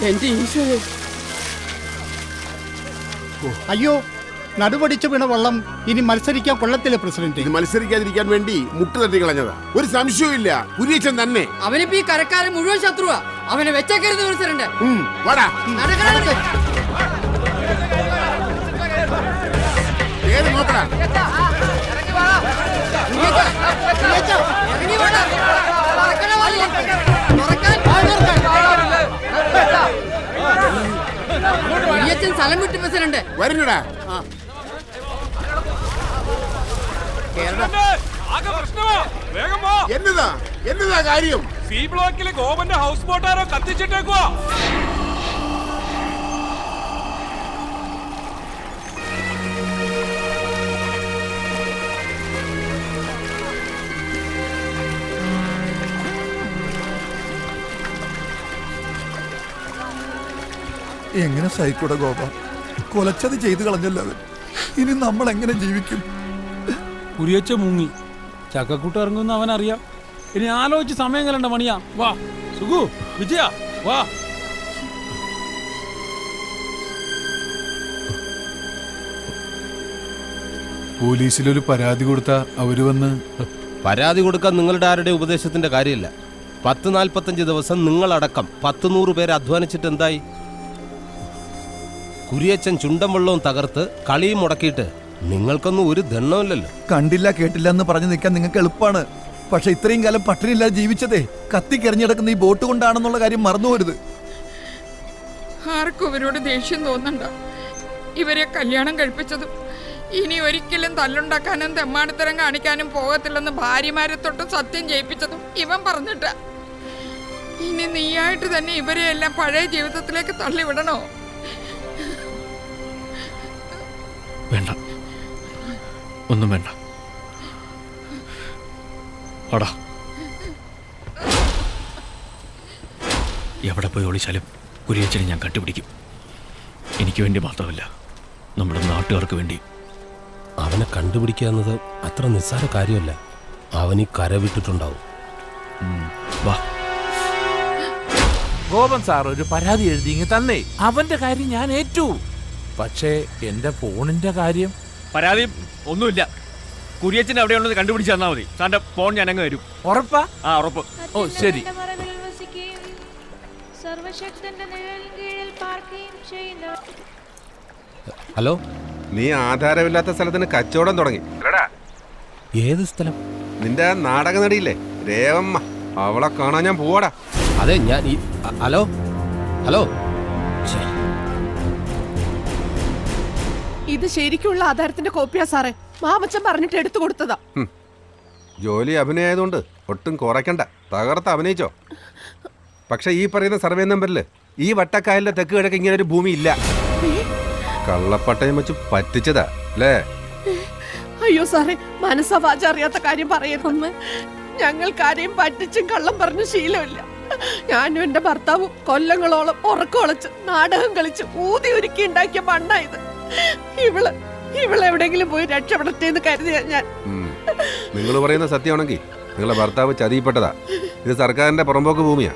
എന്റെ ഈശോയെ. അയ്യോ, നടുപടിച്ചു വീണ വള്ളം ഇനി മത്സരിക്കാൻ കൊള്ളത്തില്ല പ്രസിഡന്റ്. ഇത് മത്സരിക്കാതിരിക്കാൻ വേണ്ടി മുട്ട് തട്ടി കളഞ്ഞതാ. ഒരു സംശയവും ഇല്ല, കുര്യച്ചൻ തന്നെ. അവനിപ്പോ ഈ കരക്കാരൻ മുഴുവൻ ശത്രുവാ. അവനെ വെച്ചേക്കരുത് പ്രസിഡന്റ്. വാടാ. നോക്കടാ. സ്ഥലം വിട്ടു പ്രസിഡന്റ്. വരുന്നടാ. എന്നതാ കാര്യം? സി ബ്ലോക്കിലെ ഗോപന്റെ ഹൗസ് ബോട്ടാരോ കത്തിച്ചിട്ടേക്കുവാ. എങ്ങനെ സഹിക്കൂടെ ഗോപ? കൊലച്ചത് ചെയ്തു കളഞ്ഞല്ലോ. ഇനി നമ്മൾ എങ്ങനെ ജീവിക്കും? കുരിയച്ച മുങ്ങി, ചക്കക്കൂട്ട് ഇറങ്ങുന്ന അവനറിയാം. ഇനി ആലോചിച്ച് സമയം കളണ്ട മണിയാ. വാ സുഖു, വിജയ വാ. പോലീസിലൊരു പരാതി കൊടുത്താ അവര് വന്ന്. പരാതി കൊടുക്കാൻ നിങ്ങളുടെ ആരുടെ ഉപദേശത്തിന്റെ കാര്യമില്ല. 10-45 ദിവസം നിങ്ങളടക്കം 100 പേര് അധ്വാനിച്ചിട്ട് എന്തായി? കുരിയച്ചൻ ചുണ്ടൻ വെള്ളവും തകർത്ത് കളിയും മുടക്കിയിട്ട് നിങ്ങൾക്കൊന്നും ഒരു ദണ്ണമില്ലല്ലോ. കണ്ടില്ല കേട്ടില്ല എന്ന് പറഞ്ഞു നിൽക്കാൻ നിങ്ങൾക്ക് എളുപ്പമാണ്. പക്ഷെ ഇത്രയും കാലം പട്ടിണിയില്ലാതെ ജീവിച്ചതേ കത്തിക്കെറിഞ്ഞിടക്കുന്ന ഈ ബോട്ട് കൊണ്ടാണെന്നുള്ള കാര്യം മറന്നുപോരുത്. ആർക്കും ഇവരോട് ദേഷ്യം തോന്നണ്ട. ഇവരെ കല്യാണം കഴിപ്പിച്ചതും ഇനി ഒരിക്കലും തല്ലുണ്ടാക്കാനും തെമ്മാടിത്തരം കാണിക്കാനും പോകത്തില്ലെന്ന് ഭാര്യമാരെ തൊട്ട് സത്യം ചെയ്യിപ്പിച്ചതും ഇവൻ പറഞ്ഞിട്ട. ഇനി നീയായിട്ട് തന്നെ ഇവരെ എല്ലാം പഴയ ജീവിതത്തിലേക്ക് തള്ളിവിടണോ? വേണ്ട, ഒന്നും വേണ്ട. ഓടാ, എവിടെ പോയി ഒളിച്ചാലും കുരിയച്ചനെ ഞാൻ കണ്ടുപിടിക്കും. എനിക്ക് വേണ്ടി മാത്രമല്ല, നമ്മുടെ നാട്ടുകാർക്ക് വേണ്ടി. അവനെ കണ്ടുപിടിക്കുക എന്നത് അത്ര നിസ്സാര കാര്യമല്ല. അവനീ കര വിട്ടിട്ടുണ്ടാവും. വാ. ഗോപൻ സാർ ഒരു പരാതി എഴുതി തന്നേ. അവന്റെ കാര്യം ഞാൻ ഏറ്റു. പക്ഷേ എന്റെ ഫോണിന്റെ കാര്യം. പരാതി ഒന്നുമില്ല. കുരിയച്ചൻ എവിടെയുള്ളത് കണ്ടുപിടിച്ച് തന്നാൽ മതി. സാറിന്റെ ഫോൺ ഞാൻ അങ്ങ് തരും. ഉറപ്പാ? ആ, ഉറപ്പ്. ഓ ശരി. ഹലോ, നീ ആധാരമില്ലാത്ത സ്ഥലത്തിന് കച്ചവടം തുടങ്ങി. ഏത് സ്ഥലം? നിന്റെ നാടക നടിയില്ലേ രേവമ്മ, അവളെ കാണാൻ ഞാൻ പോവാടാ. അതെ, ഞാൻ ഹലോ ഹലോ. ഇത് ശരിക്കുള്ള ആധാരത്തിന്റെ കോപ്പിയാ സാറേ. മാമച്ചൻ പറഞ്ഞിട്ട് എടുത്തു കൊടുത്തതാ. ജോലി അഭിനയമായതുകൊണ്ട് ഒട്ടും കുറയ്ക്കണ്ട, തകർത്ത് അഭിനയിച്ചോ. പക്ഷെ ഈ പറയുന്ന സർവേ നമ്പറില് ഈ വട്ടക്കായലിന്റെ തെക്ക് കിഴക്ക് ഇങ്ങനെ ഒരു ഭൂമി ഇല്ല. കള്ളപ്പട്ടയം വെച്ച് പറ്റിച്ചതാ അല്ലേ? അയ്യോ സാറേ, മനസ്സവാച അറിയാത്ത കാര്യം പറയരുതെന്ന്. ഞങ്ങൾക്കാരെയും പറ്റിച്ചും കള്ളം പറഞ്ഞു ശീലമില്ല. ഞാനും എന്റെ ഭർത്താവും കൊല്ലങ്ങളോളം ഉറക്കമൊളച്ച് നാടകം കളിച്ച് ഊതി ഒരുക്കി ഉണ്ടാക്കിയ മണ്ണായത്. ഇവളെവിടെങ്കിലും പോയി രക്ഷപ്പെടട്ടെ എന്ന് കരുതിയാ ഞാൻ. നിങ്ങൾ പറയുന്ന സത്യമാണെങ്കിൽ നിങ്ങളെ ഭർത്താവ് ചതിയിൽപ്പെട്ടതാ. ഇത് സർക്കാരിന്റെ പുറമ്പോക്ക് ഭൂമിയാ.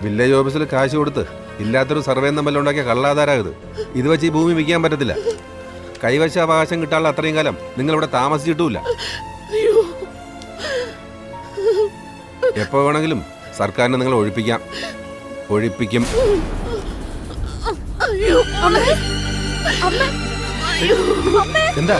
വില്ലേജ് ഓഫീസിൽ കാശ് കൊടുത്ത് ഇല്ലാത്തൊരു സർവേ നമ്പറിലുണ്ടാക്കിയ കള്ളാധാരായത്. ഇത് വെച്ച് ഈ ഭൂമി വിൽക്കാൻ പറ്റത്തില്ല. കൈവശ അവകാശം കിട്ടാനുള്ള അത്രയും കാലം നിങ്ങളിവിടെ താമസിച്ചിട്ടുമില്ല. എപ്പോ വേണമെങ്കിലും സർക്കാരിനെ നിങ്ങൾ ഒഴിപ്പിക്കും. എന്താ?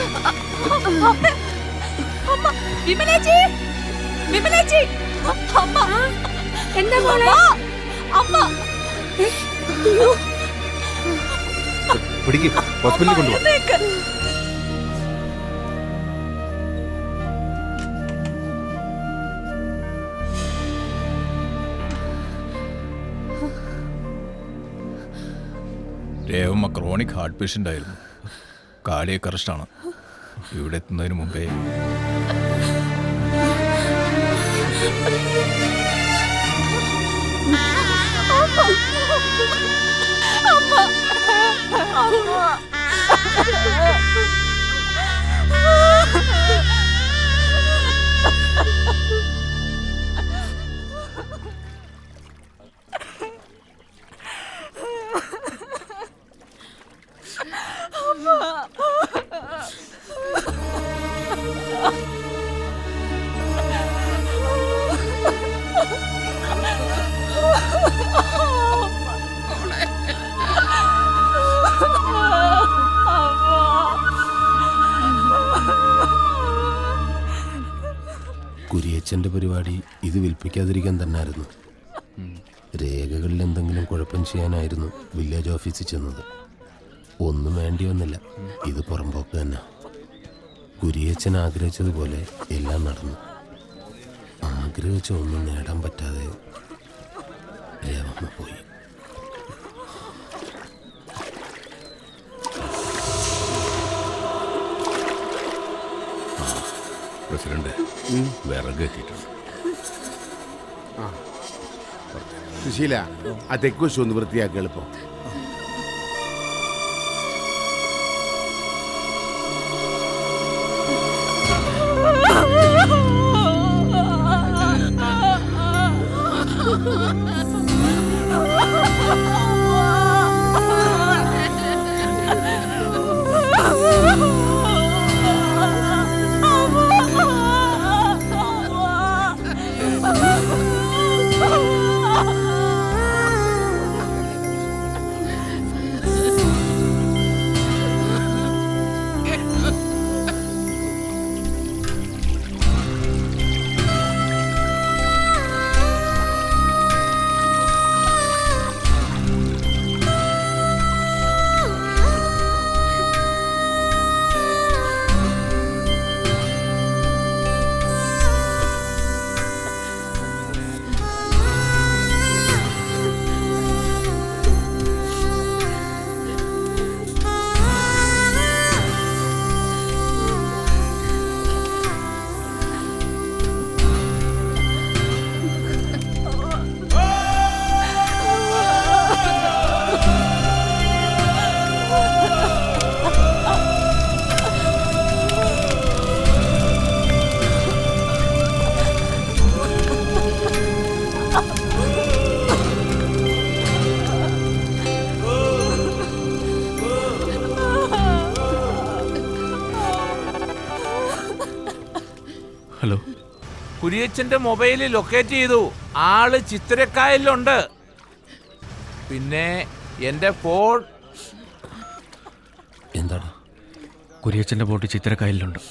പിടിക്കും, ഹോസ്പിറ്റലിൽ കൊണ്ടുപോകാം. രേവമ്മ ക്രോണിക് ഹാർട്ട് പേഷ്യൻ്റ് ആയിരുന്നു. കാർഡിയക് അറസ്റ്റാണ്. ഇവിടെ എത്തുന്നതിന് മുമ്പേ കുരിയച്ചൻ്റെ പരിപാടി ഇത് വിൽപ്പിക്കാതിരിക്കാൻ തന്നെയായിരുന്നു. രേഖകളിൽ എന്തെങ്കിലും കുഴപ്പം ചെയ്യാനായിരുന്നു വില്ലേജ് ഓഫീസിൽ ചെന്നത്. ഒന്നും വേണ്ടി വന്നില്ല. ഇത് പുറമ്പോക്ക് തന്നെ. കുരിയച്ചൻ ആഗ്രഹിച്ചതുപോലെ എല്ലാം നടന്നു. ആഗ്രഹിച്ച ഒന്നും നേടാൻ പറ്റാതെ രേവമ്മ പോയി. പ്രസിഡന്റ് വിറക് എത്തിയിട്ടുണ്ട്. സുശീല, ആ തെക്കുവശം ഒന്ന് വൃത്തിയാക്കി എളുപ്പം. ഹലോ, കുരിയച്ചന്റെ മൊബൈലിൽ ലൊക്കേറ്റ് ചെയ്തു. ആള് ചിത്തിരക്കായലുണ്ട്. പിന്നെ എന്റെ ഫോൺ. എന്താണ്? കുരിയച്ചന്റെ ബോട്ട് ചിത്തിരക്കായലിലുണ്ട്.